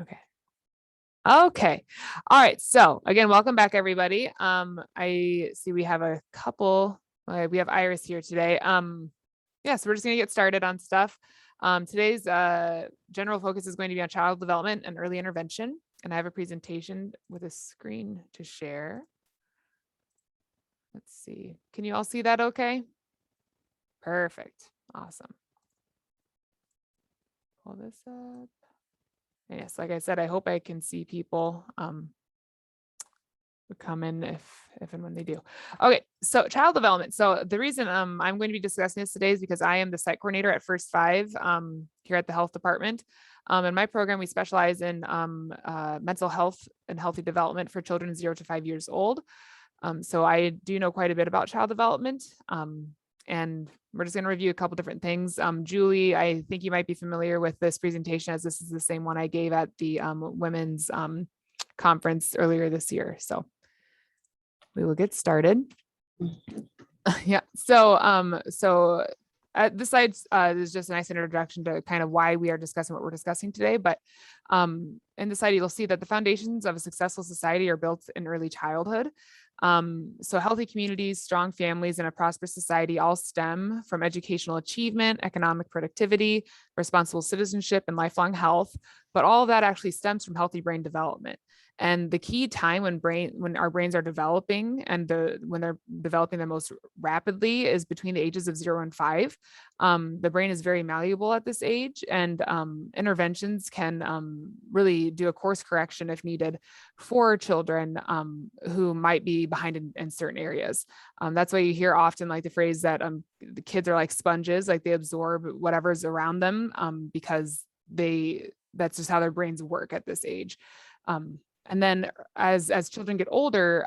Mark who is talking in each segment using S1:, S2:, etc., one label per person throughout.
S1: Okay. Okay. All right. So again, welcome back, everybody. I see we have a couple, we have Iris here today. Yeah, so we're just going to get started on stuff. Today's general focus is going to be on child development and early intervention. And I have a presentation with a screen to share. Let's see. Can you all see that okay? Perfect. Awesome. Pull this up. Yes, like I said, I hope I can see people come in if and when they do. Okay, so child development. So the reason I'm going to be discussing this today is because I am the site coordinator at First Five here at the health department. In my program, we specialize in mental health and healthy development for children 0 to 5 years old. So I do know quite a bit about child development. And we're just going to review a couple different things. Julie, I think you might be familiar with this presentation, as this is the same one I gave at the women's conference earlier this year. So we will get started. Yeah. So this slide is just a nice introduction to kind of why we are discussing what we're discussing today. But in the slide, you'll see that the foundations of a successful society are built in early childhood. So healthy communities, strong families, and a prosperous society all stem from educational achievement, economic productivity, responsible citizenship, and lifelong health. But all of that actually stems from healthy brain development. And the key time when our brains are developing and when they're developing the most rapidly is between the ages of 0 and 5. The brain is very malleable at this age, and interventions can really do a course correction if needed for children who might be behind in certain areas. That's why you hear often like the phrase that the kids are like sponges, like they absorb whatever's around them because that's just how their brains work at this age. And then as children get older,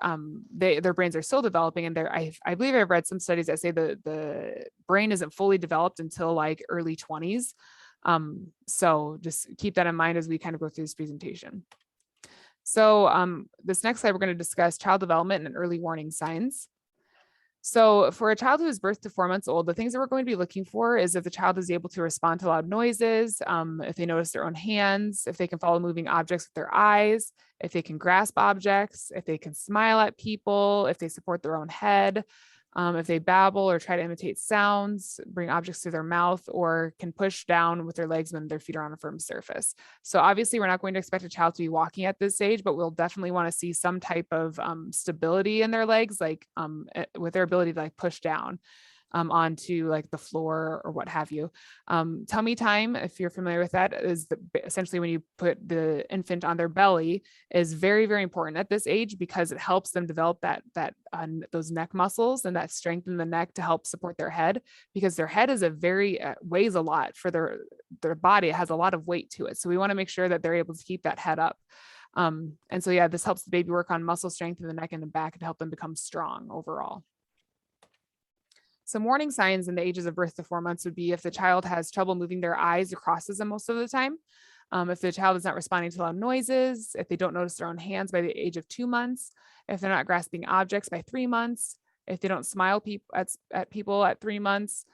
S1: their brains are still developing. And I believe I've read some studies that say the brain isn't fully developed until like early 20s. So just keep that in mind as we kind of go through this presentation. So this next slide, we're going to discuss child development and early warning signs. So for a child who is birth to 4 months old, the things that we're going to be looking for is if the child is able to respond to loud noises, if they notice their own hands, if they can follow moving objects with their eyes, if they can grasp objects, if they can smile at people, if they support their own head, if they babble or try to imitate sounds, bring objects to their mouth, or can push down with their legs when their feet are on a firm surface. So obviously we're not going to expect a child to be walking at this age, but we'll definitely want to see some type of stability in their legs, like with their ability to like push down onto like the floor or what have you. Tummy time, if you're familiar with that, is essentially when you put the infant on their belly, is very, very important at this age because it helps them develop those neck muscles and that strengthen the neck to help support their head, because their head is weighs a lot for their body. It has a lot of weight to it. So we want to make sure that they're able to keep that head up. And so, yeah, this helps the baby work on muscle strength in the neck and the back and help them become strong overall. Some warning signs in the ages of birth to 4 months would be if the child has trouble moving their eyes or crosses them most of the time, if the child is not responding to loud noises, if they don't notice their own hands by the age of 2 months, if they're not grasping objects by 3 months, if they don't smile at people at 3 months,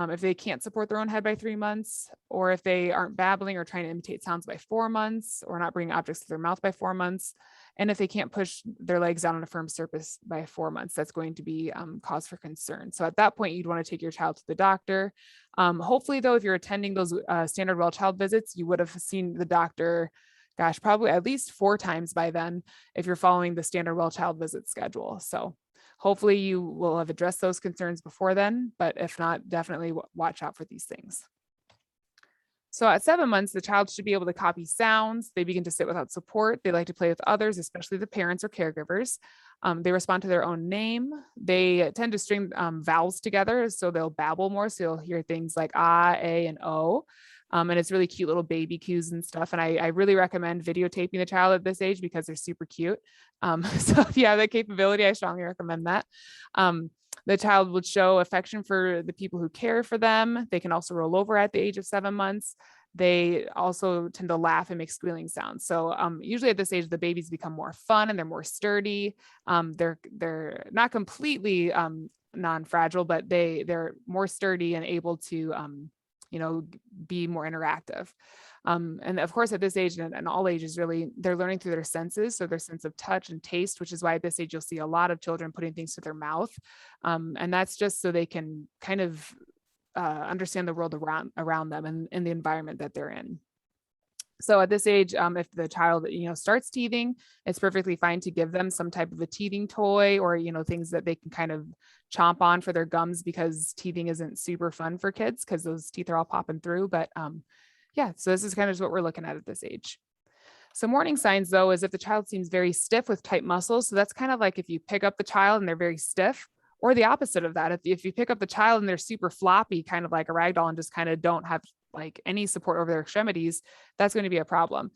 S1: if they can't support their own head by 3 months, or if they aren't babbling or trying to imitate sounds by 4 months, or not bringing objects to their mouth by 4 months, and if they can't push their legs down on a firm surface by 4 months, that's going to be cause for concern. So at that point, you'd want to take your child to the doctor. Hopefully, though, if you're attending those standard well child visits, you would have seen the doctor, gosh, probably at least 4 times by then if you're following the standard well child visit schedule. So hopefully you will have addressed those concerns before then, but if not, definitely watch out for these things. So at 7 months, the child should be able to copy sounds. They begin to sit without support. They like to play with others, especially the parents or caregivers. They respond to their own name. They tend to string vowels together, so they'll babble more. So you'll hear things like ah, a, and o. And it's really cute little baby cues and stuff. And I really recommend videotaping the child at this age because they're super cute. So if you have that capability, I strongly recommend that. The child would show affection for the people who care for them. They can also roll over at the age of 7 months. They also tend to laugh and make squealing sounds. So usually at this age, the babies become more fun and they're more sturdy. They're not completely non-fragile, but they're more sturdy and able to be more interactive. And of course, at this age and all ages, really, they're learning through their senses. So their sense of touch and taste, which is why at this age, you'll see a lot of children putting things to their mouth. And that's just so they can kind of understand the world around them and the environment that they're in. So at this age, if the child, starts teething, it's perfectly fine to give them some type of a teething toy or, things that they can kind of chomp on for their gums, because teething isn't super fun for kids because those teeth are all popping through. But yeah, so this is kind of just what we're looking at this age. Some warning signs, though, is if the child seems very stiff with tight muscles. So that's kind of like if you pick up the child and they're very stiff, or the opposite of that. If you pick up the child and they're super floppy, kind of like a rag doll, and just kind of don't have like any support over their extremities, that's going to be a problem.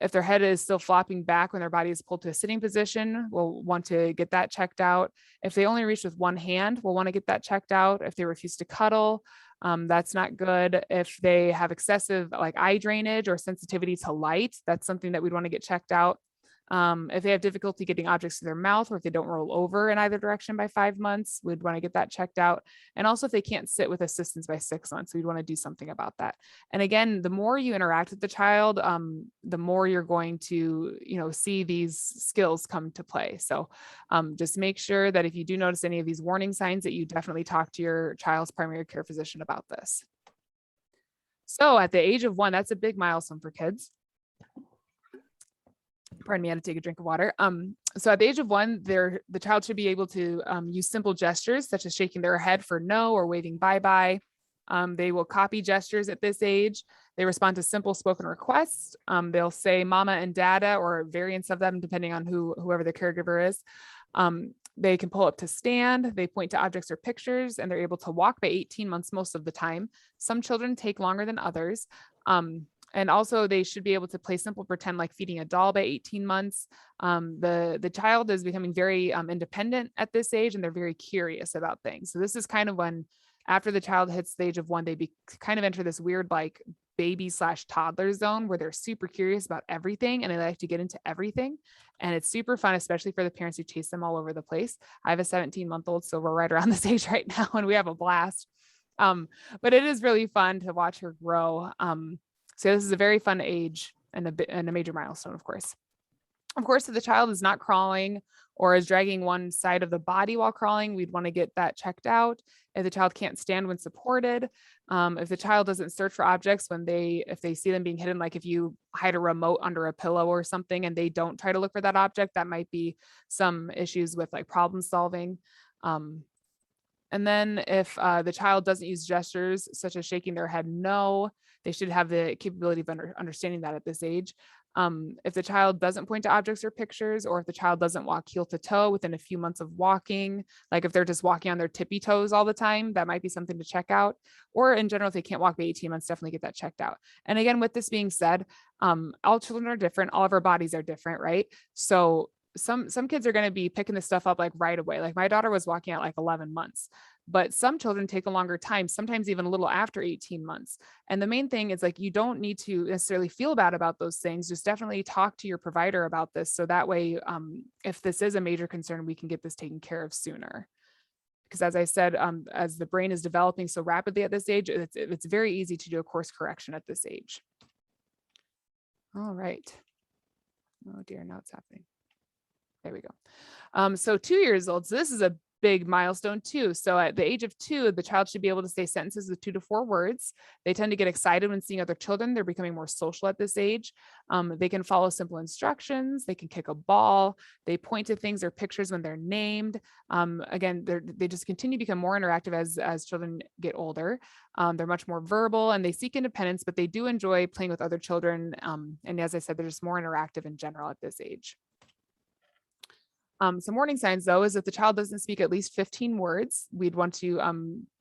S1: If their head is still flopping back when their body is pulled to a sitting position, we'll want to get that checked out. If they only reach with one hand, we'll want to get that checked out. If they refuse to cuddle, that's not good. If they have excessive like eye drainage or sensitivity to light, that's something that we'd want to get checked out. If they have difficulty getting objects to their mouth, or if they don't roll over in either direction by 5 months, we'd want to get that checked out. And also if they can't sit with assistance by 6 months, we'd want to do something about that. And again, the more you interact with the child, the more you're going to, see these skills come to play. So just make sure that if you do notice any of these warning signs, that you definitely talk to your child's primary care physician about this. So at the age of 1, that's a big milestone for kids. Pardon me, I had to take a drink of water. So at the age of 1, the child should be able to use simple gestures, such as shaking their head for no or waving bye-bye. They will copy gestures at this age. They respond to simple spoken requests. They'll say mama and dada, or variants of them, depending on whoever the caregiver is. They can pull up to stand. They point to objects or pictures, and they're able to walk by 18 months most of the time. Some children take longer than others. And also they should be able to play simple pretend, like feeding a doll, by 18 months. The child is becoming very independent at this age, and they're very curious about things. So this is kind of when, after the child hits the age of 1, they kind of enter this weird like baby/toddler zone where they're super curious about everything and they like to get into everything. And it's super fun, especially for the parents who chase them all over the place. I have a 17-month-old, so we're right around this age right now, and we have a blast. But it is really fun to watch her grow. So this is a very fun age and a major milestone, of course. Of course, if the child is not crawling or is dragging one side of the body while crawling, we'd want to get that checked out. If the child can't stand when supported, if the child doesn't search for objects if they see them being hidden, like if you hide a remote under a pillow or something and they don't try to look for that object, that might be some issues with like problem solving. And then if the child doesn't use gestures such as shaking their head no, they should have the capability of understanding that at this age. If the child doesn't point to objects or pictures, or if the child doesn't walk heel to toe within a few months of walking, like if they're just walking on their tippy toes all the time, that might be something to check out. Or in general, if they can't walk by 18 months, definitely get that checked out. And again, with this being said, all children are different. All of our bodies are different, right? So some kids are going to be picking this stuff up like right away. Like my daughter was walking at like 11 months, but some children take a longer time, sometimes even a little after 18 months. And the main thing is like, you don't need to necessarily feel bad about those things. Just definitely talk to your provider about this. So that way, if this is a major concern, we can get this taken care of sooner. Because as I said, as the brain is developing so rapidly at this age, it's very easy to do a course correction at this age. All right. Oh dear, now it's happening. There we go. So 2 years old. So this is a big milestone too. So at the age of 2, the child should be able to say sentences with 2 to 4 words. They tend to get excited when seeing other children. They're becoming more social at this age. They can follow simple instructions. They can kick a ball. They point to things or pictures when they're named. Again, they just continue to become more interactive as children get older. They're much more verbal and they seek independence, but they do enjoy playing with other children. And as I said, they're just more interactive in general at this age. Some warning signs, though, is if the child doesn't speak at least 15 words, we'd want to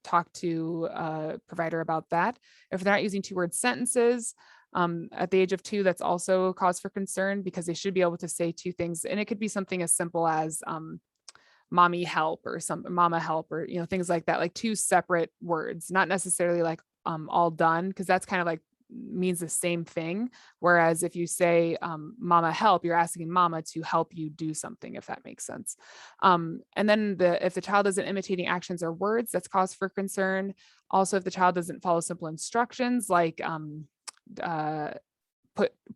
S1: talk to a provider about that. If they're not using 2-word sentences, at the age of 2, that's also a cause for concern because they should be able to say 2 things. And it could be something as simple as mommy help or mama help or, things like that, like 2 separate words, not necessarily like all done, because that's kind of like means the same thing. Whereas if you say, mama help, you're asking mama to help you do something, if that makes sense. And then if the child isn't imitating actions or words, that's cause for concern. Also, if the child doesn't follow simple instructions like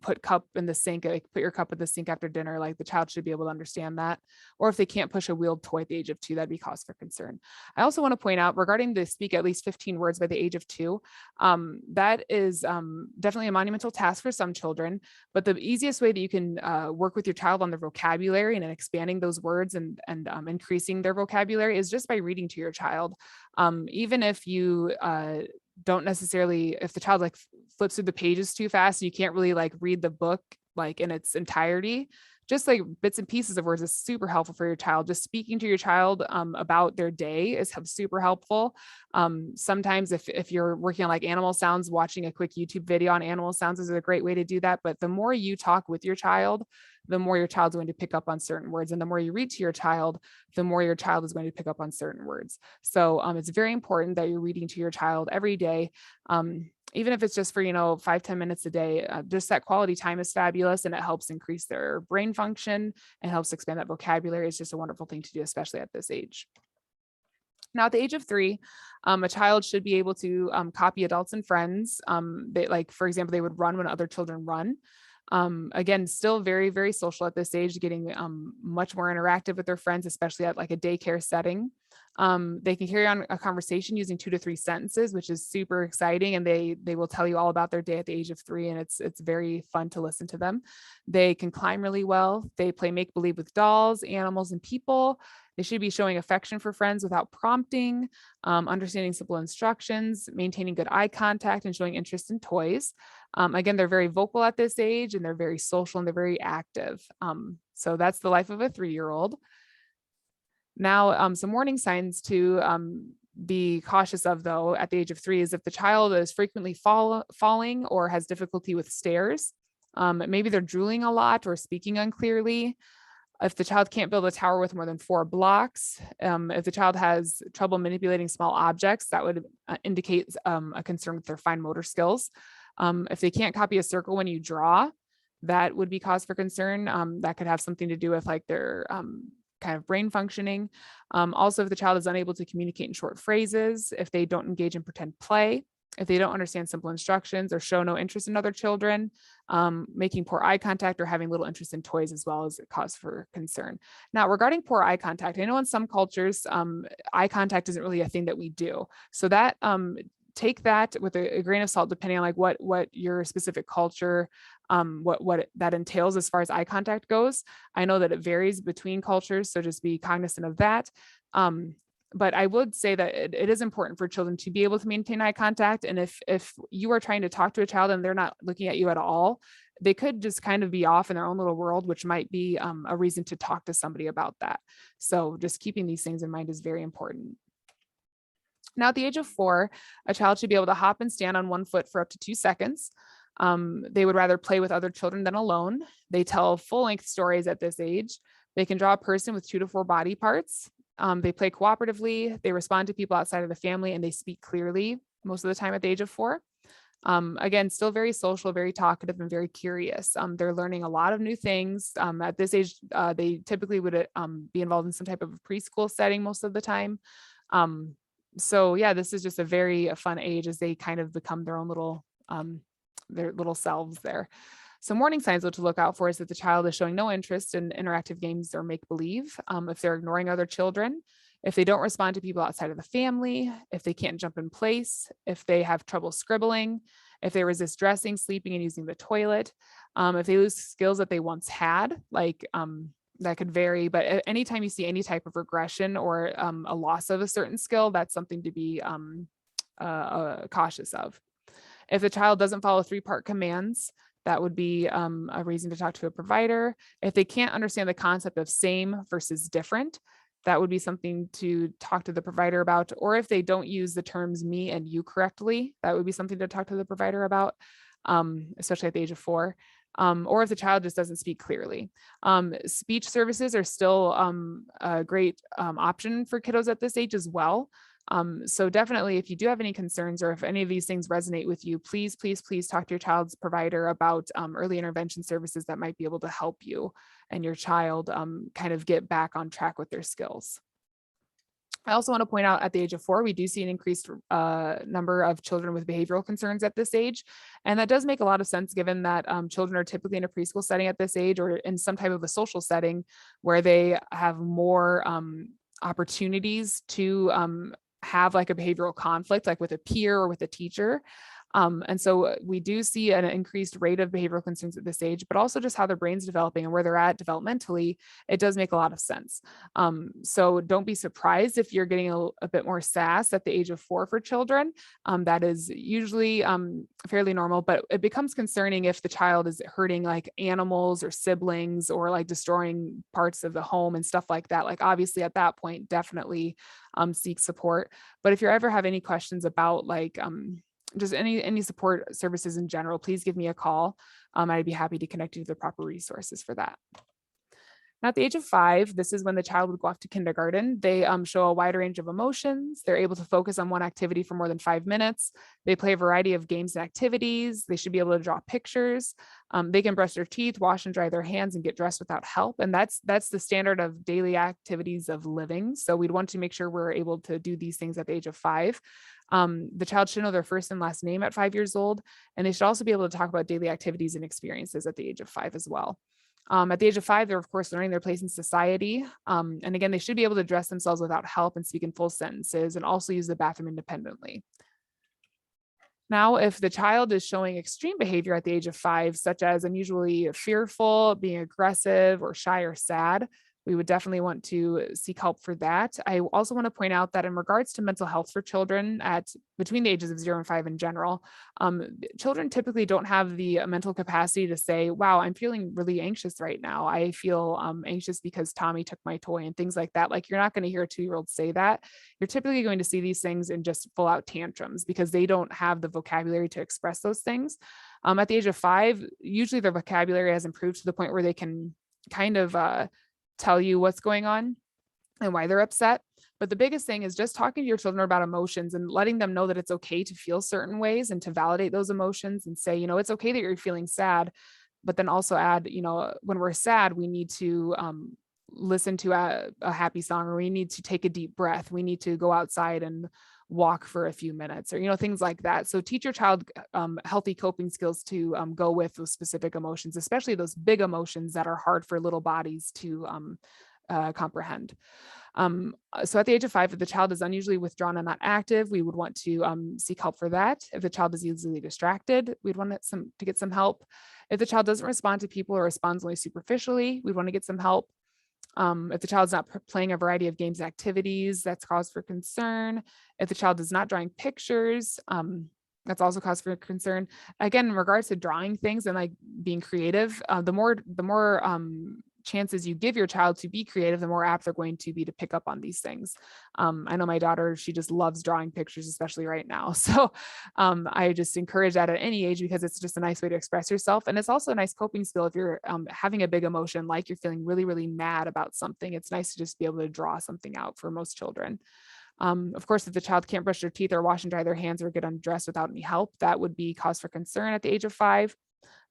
S1: put cup in the sink, like put your cup in the sink after dinner, like the child should be able to understand that. Or if they can't push a wheeled toy at the age of 2, that'd be cause for concern. I also want to point out regarding the speak at least 15 words by the age of 2, that is definitely a monumental task for some children, but the easiest way that you can work with your child on their vocabulary and expanding those words and increasing their vocabulary is just by reading to your child. Even if you don't necessarily, if the child like flips through the pages too fast, you can't really like read the book like in its entirety, just like bits and pieces of words is super helpful for your child. Just speaking to your child about their day is super helpful. Sometimes if you're working on like animal sounds, watching a quick YouTube video on animal sounds is a great way to do that. But the more you talk with your child, the more your child's going to pick up on certain words. And the more you read to your child, the more your child is going to pick up on certain words. So it's very important that you're reading to your child every day. Even if it's just for, 5-10 minutes a day, just that quality time is fabulous, and it helps increase their brain function and helps expand that vocabulary. It's just a wonderful thing to do, especially at this age. Now, at the age of 3, a child should be able to copy adults and friends. For example, they would run when other children run. Again, still very, very social at this age, getting much more interactive with their friends, especially at like a daycare setting. They can carry on a conversation using 2 to 3 sentences, which is super exciting. And they will tell you all about their day at the age of 3. And it's very fun to listen to them. They can climb really well. They play make-believe with dolls, animals, and people. They should be showing affection for friends without prompting, understanding simple instructions, maintaining good eye contact, and showing interest in toys. Again, they're very vocal at this age, and they're very social, and they're very active. So that's the life of a 3-year-old. Now, some warning signs to be cautious of, though, at the age of 3 is if the child is frequently falling or has difficulty with stairs. Maybe they're drooling a lot or speaking unclearly. If the child can't build a tower with more than 4 blocks, if the child has trouble manipulating small objects, that would indicate a concern with their fine motor skills. If they can't copy a circle when you draw, that would be cause for concern. That could have something to do with like their kind of brain functioning. Also, if the child is unable to communicate in short phrases, if they don't engage in pretend play, if they don't understand simple instructions or show no interest in other children, making poor eye contact or having little interest in toys as well as a cause for concern. Now, regarding poor eye contact, I know in some cultures, eye contact isn't really a thing that we do. So that take that with a grain of salt, depending on like what your specific culture, what that entails as far as eye contact goes. I know that it varies between cultures, so just be cognizant of that. But I would say that it is important for children to be able to maintain eye contact. And if you are trying to talk to a child and they're not looking at you at all, they could just kind of be off in their own little world, which might be a reason to talk to somebody about that. So just keeping these things in mind is very important. Now, at the age of 4, a child should be able to hop and stand on one foot for up to 2 seconds. They would rather play with other children than alone. They tell full-length stories at this age. They can draw a person with 2 to 4 body parts. They play cooperatively. They respond to people outside of the family, and they speak clearly most of the time at the age of 4. Again, still very social, very talkative, and very curious. They're learning a lot of new things. At this age, they typically would be involved in some type of preschool setting most of the time. So yeah, this is just a very fun age as they kind of become their own little selves there. Some warning signs to look out for is that the child is showing no interest in interactive games or make-believe, if they're ignoring other children, if they don't respond to people outside of the family, if they can't jump in place, if they have trouble scribbling, if they resist dressing, sleeping, and using the toilet, if they lose skills that they once had, like that could vary, but anytime you see any type of regression or a loss of a certain skill, that's something to be cautious of. If the child doesn't follow 3-part commands, that would be a reason to talk to a provider. If they can't understand the concept of same versus different, that would be something to talk to the provider about. Or if they don't use the terms me and you correctly, that would be something to talk to the provider about, especially at the age of 4. Or if the child just doesn't speak clearly. Speech services are still a great option for kiddos at this age as well. So definitely, if you do have any concerns or if any of these things resonate with you, please, please, please talk to your child's provider about early intervention services that might be able to help you and your child kind of get back on track with their skills. I also want to point out at the age of 4, we do see an increased number of children with behavioral concerns at this age. And that does make a lot of sense given that children are typically in a preschool setting at this age or in some type of a social setting where they have more opportunities to have like a behavioral conflict, like with a peer or with a teacher. And so we do see an increased rate of behavioral concerns at this age, but also just how their brain's developing and where they're at developmentally, it does make a lot of sense. So don't be surprised if you're getting a bit more sass at the age of 4 for children. That is usually fairly normal, but it becomes concerning if the child is hurting like animals or siblings or like destroying parts of the home and stuff like that. Like obviously at that point, definitely seek support. But if you ever have any questions about like, just any support services in general, please give me a call. I'd be happy to connect you to the proper resources for that. Now, at the age of 5, this is when the child would go off to kindergarten. They show a wide range of emotions. They're able to focus on one activity for more than 5 minutes. They play a variety of games and activities. They should be able to draw pictures. They can brush their teeth, wash and dry their hands, and get dressed without help. And that's the standard of daily activities of living. So we'd want to make sure we're able to do these things at the age of 5. The child should know their first and last name at 5 years old, and they should also be able to talk about daily activities and experiences at the age of 5 as well. At the age of 5, they're of course learning their place in society. And again, they should be able to dress themselves without help and speak in full sentences and also use the bathroom independently. Now, if the child is showing extreme behavior at the age of 5, such as unusually fearful, being aggressive, or shy or sad, we would definitely want to seek help for that. I also want to point out that in regards to mental health for children at between the ages of 0 and 5 in general, children typically don't have the mental capacity to say, wow, I'm feeling really anxious right now. I feel anxious because Tommy took my toy and things like that. Like you're not going to hear a 2-year-old say that. You're typically going to see these things in just full out tantrums because they don't have the vocabulary to express those things. At the age of 5, usually their vocabulary has improved to the point where they can kind of tell you what's going on and why they're upset. But the biggest thing is just talking to your children about emotions and letting them know that it's okay to feel certain ways and to validate those emotions and say, it's okay that you're feeling sad, but then also add, when we're sad, we need to listen to a happy song, or we need to take a deep breath. We need to go outside and walk for a few minutes, or things like that. So teach your child healthy coping skills to go with those specific emotions, especially those big emotions that are hard for little bodies to comprehend. So at the age of 5, if the child is unusually withdrawn and not active, we would want to seek help for that. If the child is easily distracted, we'd want to get some help. If the child doesn't respond to people or responds only superficially, we'd want to get some help. If the child's not playing a variety of games and activities, that's cause for concern. If the child is not drawing pictures, that's also cause for concern. Again, in regards to drawing things and like being creative, the more chances you give your child to be creative, the more apt they're going to be to pick up on these things. I know my daughter, she just loves drawing pictures, especially right now. So I just encourage that at any age because it's just a nice way to express yourself. And it's also a nice coping skill if you're having a big emotion, like you're feeling really, really mad about something. It's nice to just be able to draw something out for most children. Of course, if the child can't brush their teeth or wash and dry their hands or get undressed without any help, that would be cause for concern at the age of 5.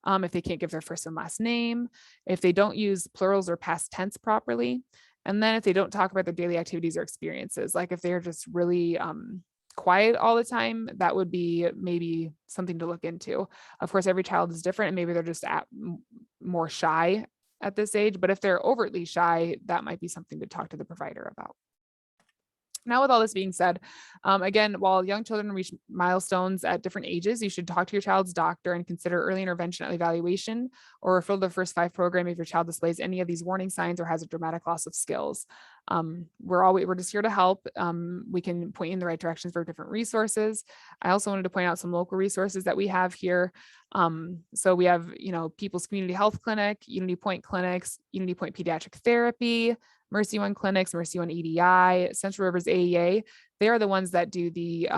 S1: If they can't give their first and last name, if they don't use plurals or past tense properly, and then if they don't talk about their daily activities or experiences, like if they're just really quiet all the time, that would be maybe something to look into. Of course, every child is different and maybe they're just more shy at this age, but if they're overtly shy, that might be something to talk to the provider about. Now, with all this being said, again, while young children reach milestones at different ages, you should talk to your child's doctor and consider early intervention evaluation or referral to the First 5 program if your child displays any of these warning signs or has a dramatic loss of skills. We're just here to help. We can point you in the right directions for different resources. I also wanted to point out some local resources that we have here. So we have, People's Community Health Clinic, Unity Point Clinics, Unity Point Pediatric Therapy, Mercy One Clinics, Mercy One EDI, Central Rivers AEA. They are the ones that do the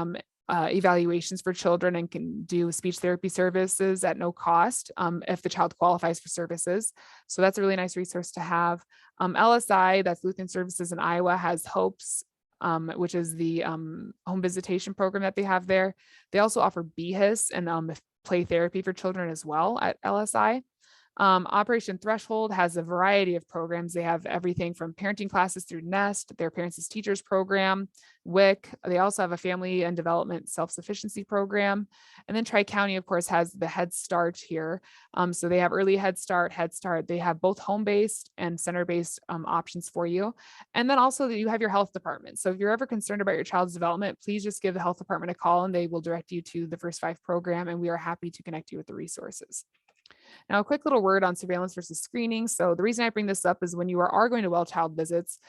S1: evaluations for children and can do speech therapy services at no cost if the child qualifies for services. So that's a really nice resource to have. LSI, that's Lutheran Services in Iowa, has HOPES which is the home visitation program that they have there. They also offer BHIS and play therapy for children as well at LSI. Operation Threshold has a variety of programs. They have everything from parenting classes through NEST, their Parents as Teachers program, WIC. They also have a family and development self-sufficiency program. And then Tri-County, of course, has the Head Start here. So they have early Head Start. They have both home-based and center-based options for you. And then also you have your health department. So if you're ever concerned about your child's development, please just give the health department a call and they will direct you to the First Five program. And we are happy to connect you with the resources. Now, a quick little word on surveillance versus screening. So the reason I bring this up is when you are going to well child visits,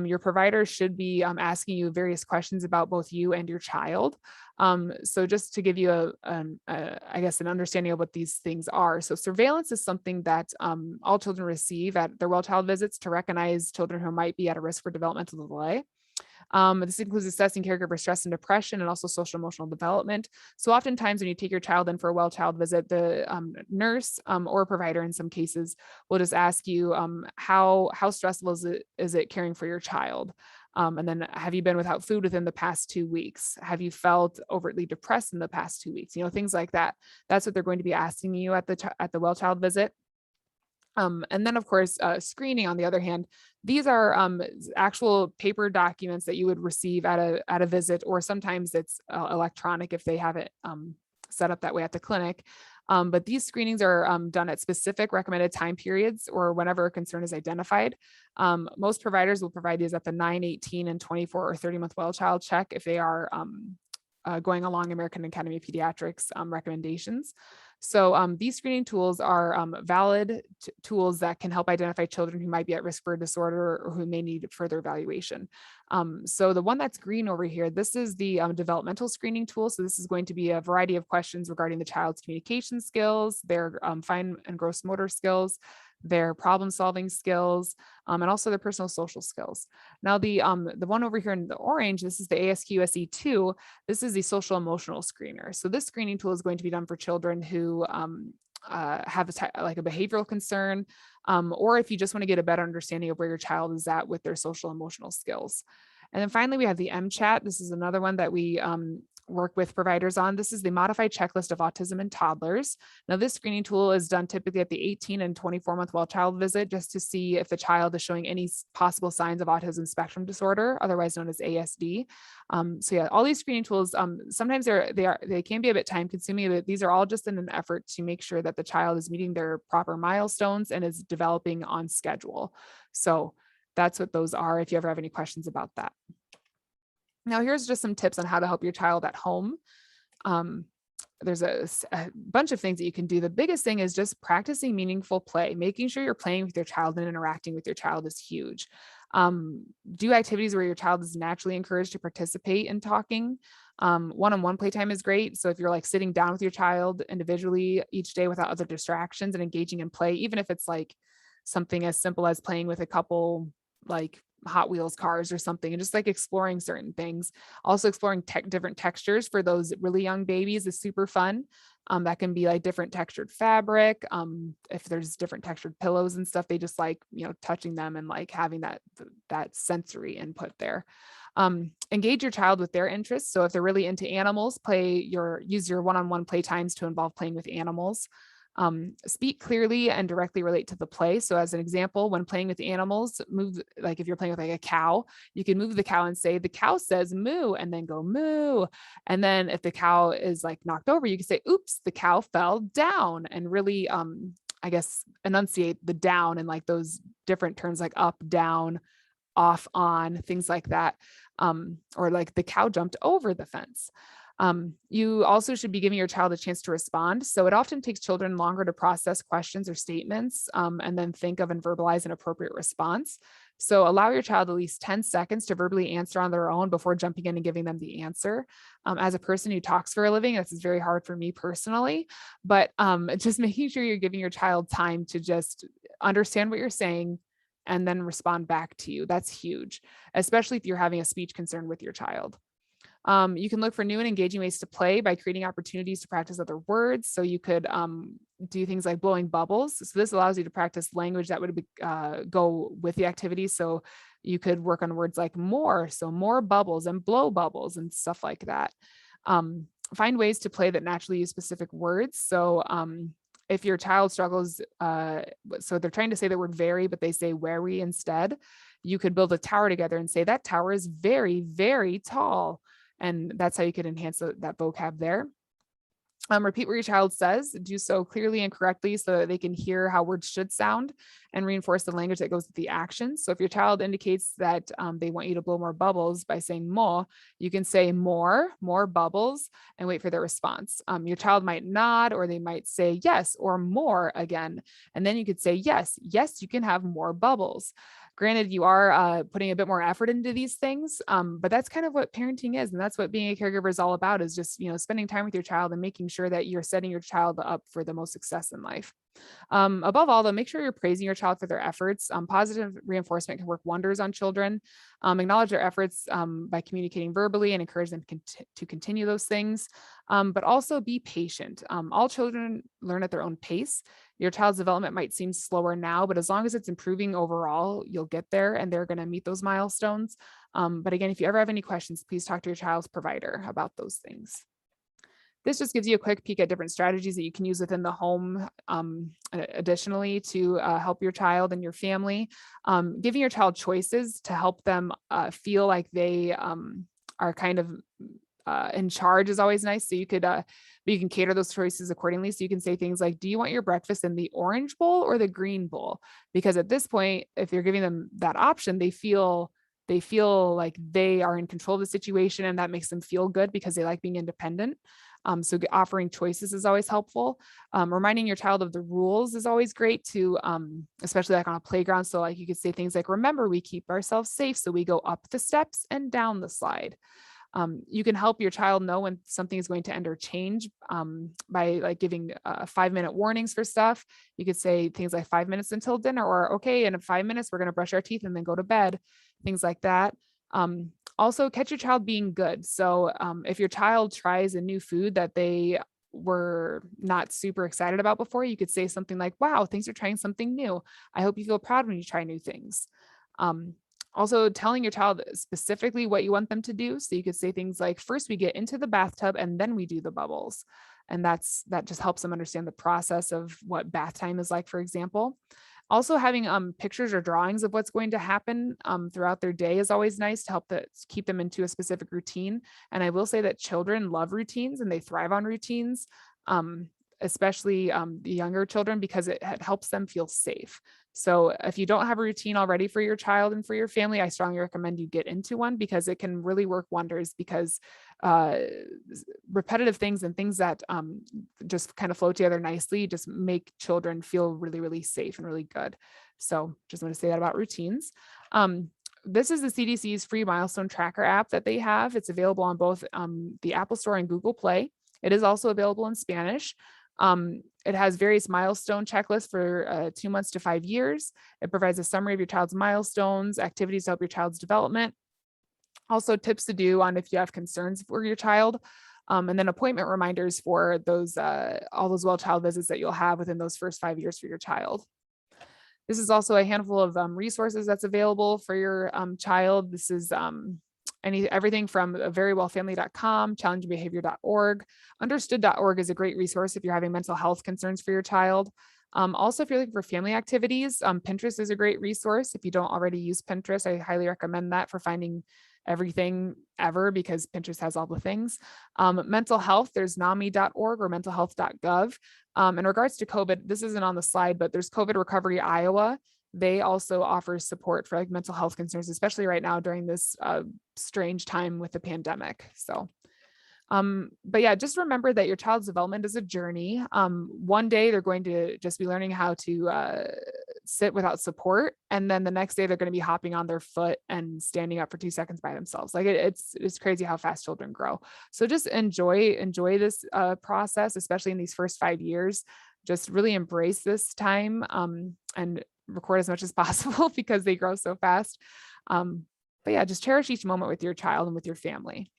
S1: your provider should be asking you various questions about both you and your child. So just to give you I guess, an understanding of what these things are. So surveillance is something that all children receive at their well child visits to recognize children who might be at a risk for developmental delay. This includes assessing caregiver stress and depression and also social emotional development. So oftentimes when you take your child in for a well child visit, the nurse or provider in some cases will just ask you how stressful is it caring for your child? And then have you been without food within the past 2 weeks? Have you felt overtly depressed in the past 2 weeks? Things like that. That's what they're going to be asking you at the well child visit. And then, of course, screening, on the other hand, these are actual paper documents that you would receive at a visit, or sometimes it's electronic if they have it set up that way at the clinic. But these screenings are done at specific recommended time periods or whenever a concern is identified. Most providers will provide these at the 9, 18, and 24 or 30-month well child check if they are going along American Academy of Pediatrics recommendations. So these screening tools are valid tools that can help identify children who might be at risk for a disorder or who may need further evaluation. So the one that's green over here, this is the developmental screening tool. So this is going to be a variety of questions regarding the child's communication skills, their fine and gross motor skills, their problem solving skills, and also their personal social skills. Now the one over here in the orange, this is the ASQSE2. This is the social emotional screener. So this screening tool is going to be done for children who have like a behavioral concern, or if you just want to get a better understanding of where your child is at with their social emotional skills. And then finally, we have the MCHAT. This is another one that we work with providers on. This is the modified checklist of autism in toddlers. Now, this screening tool is done typically at the 18 and 24-month well child visit, just to see if the child is showing any possible signs of autism spectrum disorder, otherwise known as ASD. So yeah, all these screening tools, sometimes they can be a bit time consuming, but these are all just in an effort to make sure that the child is meeting their proper milestones and is developing on schedule. So that's what those are, if you ever have any questions about that. Now, here's just some tips on how to help your child at home. There's a bunch of things that you can do. The biggest thing is just practicing meaningful play. Making sure you're playing with your child and interacting with your child is huge. Do activities where your child is naturally encouraged to participate in talking. One-on-one playtime is great. So if you're like sitting down with your child individually each day without other distractions and engaging in play, even if it's like something as simple as playing with a couple like Hot Wheels cars or something, and just like exploring certain things. Also exploring different textures for those really young babies is super fun. That can be like different textured fabric. If there's different textured pillows and stuff, they just like, touching them and like having that sensory input there. Engage your child with their interests. So if they're really into animals, use your one-on-one play times to involve playing with animals. Speak clearly and directly relate to the play. So as an example, when playing with animals, like if you're playing with like a cow, you can move the cow and say, the cow says moo, and then go moo. And then if the cow is like knocked over, you can say, oops, the cow fell down, and really, I guess, enunciate the down and like those different terms like up, down, off, on, things like that. Or like the cow jumped over the fence. You also should be giving your child a chance to respond. So it often takes children longer to process questions or statements, and then think of and verbalize an appropriate response. So allow your child at least 10 seconds to verbally answer on their own before jumping in and giving them the answer. As a person who talks for a living, this is very hard for me personally, but just making sure you're giving your child time to just understand what you're saying and then respond back to you. That's huge, especially if you're having a speech concern with your child. You can look for new and engaging ways to play by creating opportunities to practice other words. So you could do things like blowing bubbles. So this allows you to practice language that would be, go with the activity. So you could work on words like more, so more bubbles, and blow bubbles and stuff like that. Find ways to play that naturally use specific words. So if your child struggles, so they're trying to say the word very, but they say wary instead, you could build a tower together and say that tower is very, very tall. And that's how you could enhance that vocab there. Repeat what your child says, do so clearly and correctly so that they can hear how words should sound, and reinforce the language that goes with the actions. So if your child indicates that they want you to blow more bubbles by saying more, you can say more bubbles, and wait for their response. Your child might nod, or they might say yes or more again. And then you could say, yes, you can have more bubbles. Granted, you are putting a bit more effort into these things, but that's kind of what parenting is. And that's what being a caregiver is all about, is just, spending time with your child and making sure that you're setting your child up for the most success in life. Above all, though, make sure you're praising your child for their efforts. Positive reinforcement can work wonders on children. Acknowledge their efforts by communicating verbally, and encourage them to continue those things. But also be patient. All children learn at their own pace. Your child's development might seem slower now, but as long as it's improving overall, you'll get there, and they're going to meet those milestones. But again, if you ever have any questions, please talk to your child's provider about those things. This just gives you a quick peek at different strategies that you can use within the home, additionally, to help your child and your family. Giving your child choices to help them feel like they are kind of in charge is always nice. So you can cater those choices accordingly. So you can say things like, do you want your breakfast in the orange bowl or the green bowl? Because at this point, if you're giving them that option, they feel like they are in control of the situation, and that makes them feel good because they like being independent. So offering choices is always helpful. Reminding your child of the rules is always great too, especially like on a playground. So like you could say things like, remember, we keep ourselves safe, so we go up the steps and down the slide. You can help your child know when something is going to end or change by like giving 5-minute warnings for stuff. You could say things like 5 minutes until dinner, or okay, in 5 minutes, we're going to brush our teeth and then go to bed, things like that. Also catch your child being good. So if your child tries a new food that they were not super excited about before, you could say something like, wow, thanks for trying something new. I hope you feel proud when you try new things. Also telling your child specifically what you want them to do. So you could say things like, first we get into the bathtub and then we do the bubbles. And that just helps them understand the process of what bath time is like, for example. Also having pictures or drawings of what's going to happen throughout their day is always nice to help keep them into a specific routine. And I will say that children love routines and they thrive on routines, especially the younger children, because it helps them feel safe. So if you don't have a routine already for your child and for your family, I strongly recommend you get into one, because it can really work wonders, because repetitive things and things that just kind of flow together nicely just make children feel really, really safe and really good. So just want to say that about routines. This is the CDC's free Milestone tracker app that they have. It's available on both the Apple Store and Google Play. It is also available in Spanish. It has various milestone checklists for 2 months to 5 years. It provides a summary of your child's milestones, activities to help your child's development, also tips to do on if you have concerns for your child, and then appointment reminders for those all those well child visits that you'll have within those first 5 years for your child. This is also a handful of resources that's available for your child. This is everything from verywellfamily.com, challengingbehavior.org. Understood.org is a great resource if you're having mental health concerns for your child. Also, if you're looking for family activities, Pinterest is a great resource. If you don't already use Pinterest, I highly recommend that for finding everything ever, because Pinterest has all the things. Mental health, there's NAMI.org or mentalhealth.gov. In regards to COVID, this isn't on the slide, but there's COVID Recovery Iowa. They also offer support for like mental health concerns, especially right now during this strange time with the pandemic. So, but yeah, just remember that your child's development is a journey. One day they're going to just be learning how to sit without support. And then the next day they're going to be hopping on their foot and standing up for 2 seconds by themselves. Like it's crazy how fast children grow. So just enjoy this process, especially in these first 5 years. Just really embrace this time and record as much as possible because they grow so fast. But yeah, just cherish each moment with your child and with your family.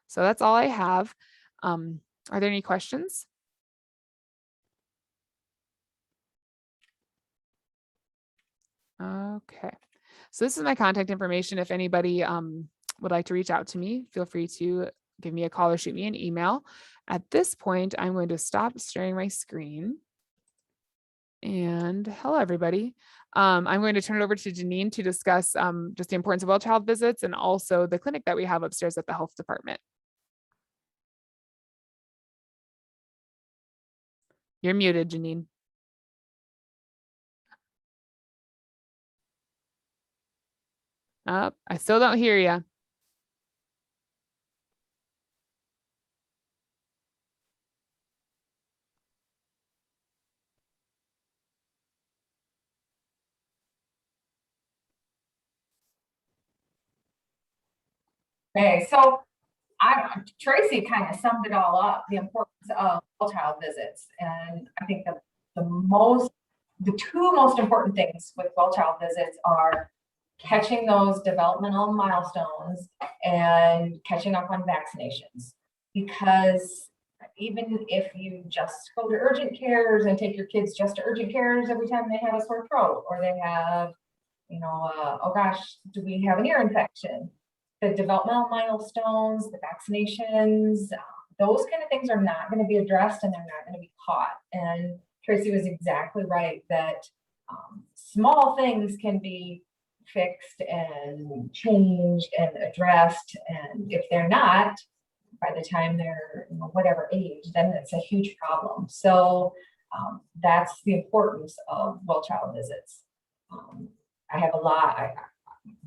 S1: So that's all I have. Are there any questions? Okay. So this is my contact information. If anybody would like to reach out to me, feel free to give me a call or shoot me an email. At this point, I'm going to stop sharing my screen. And hello, everybody. I'm going to turn it over to Janine to discuss just the importance of well child visits and also the clinic that we have upstairs at the health department. You're muted, Janine. I still don't hear you.
S2: Okay, so Tracy kind of summed it all up, the importance of well child visits. And I think the two most important things with well child visits are catching those developmental milestones and catching up on vaccinations. Because even if you just go to urgent cares and take your kids just to urgent cares every time they have a sore throat or they have, oh gosh, do we have an ear infection? The developmental milestones, the vaccinations, those kind of things are not going to be addressed and they're not going to be caught. And Tracy was exactly right that small things can be fixed and changed and addressed. And if they're not, by the time they're whatever age, then it's a huge problem. So that's the importance of well child visits. I have a lot.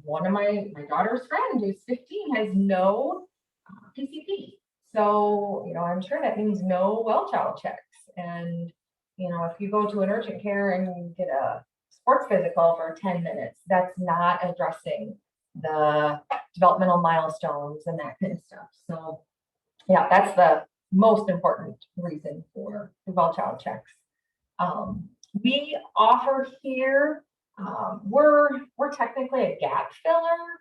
S2: One of my daughter's friends who's 15 has no PCP. So, I'm sure that means no well child checks. And, if you go to an urgent care and you get a sports physical for 10 minutes, that's not addressing the developmental milestones and that kind of stuff. So, yeah, that's the most important reason for the well child checks. We offer here, we're technically a gap filler.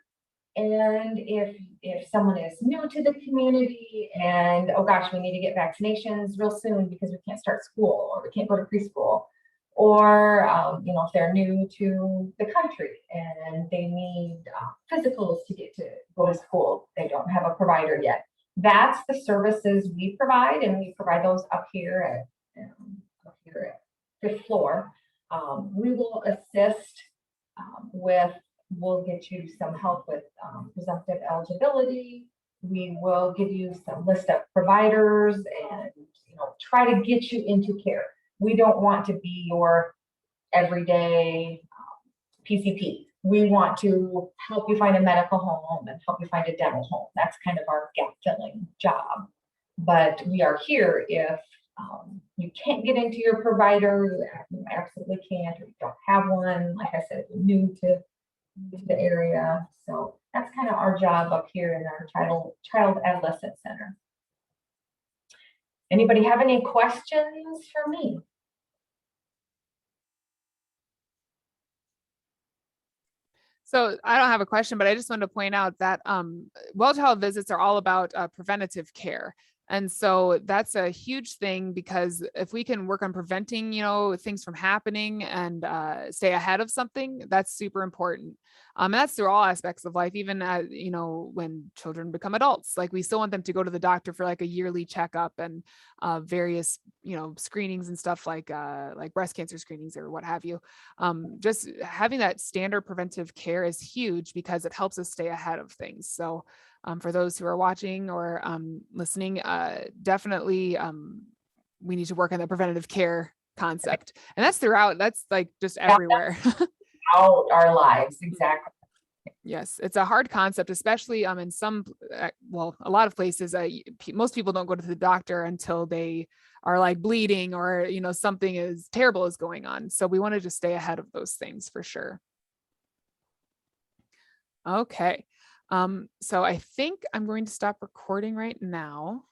S2: And if someone is new to the community and, oh gosh, we need to get vaccinations real soon because we can't start school or we can't go to preschool, or, if they're new to the country and they need physicals to get to go to school, they don't have a provider yet. That's the services we provide, and we provide those up here at 5th floor. We will assist we'll get you some help with presumptive eligibility. We will give you some list of providers and try to get you into care. We don't want to be your everyday PCP. We want to help you find a medical home and help you find a dental home. That's kind of our gap filling job. But we are here if you can't get into your provider, you absolutely can't, or you don't have one. Like I said, you're new to the area. So that's kind of our job up here in our child adolescent center. Anybody have any questions for me?
S1: So I don't have a question, but I just wanted to point out that well child visits are all about preventative care. And so that's a huge thing, because if we can work on preventing, things from happening and stay ahead of something, that's super important. And that's through all aspects of life, even when children become adults. Like, we still want them to go to the doctor for like a yearly checkup and various, screenings and stuff like breast cancer screenings or what have you. Just having that standard preventive care is huge because it helps us stay ahead of things. So for those who are watching or listening, definitely we need to work on the preventative care concept. And that's like just everywhere.
S2: Out our lives, exactly.
S1: Yes, it's a hard concept, especially in some, a lot of places. Most people don't go to the doctor until they are like bleeding or, something is terrible is going on. So we want to just stay ahead of those things for sure. Okay. So I think I'm going to stop recording right now.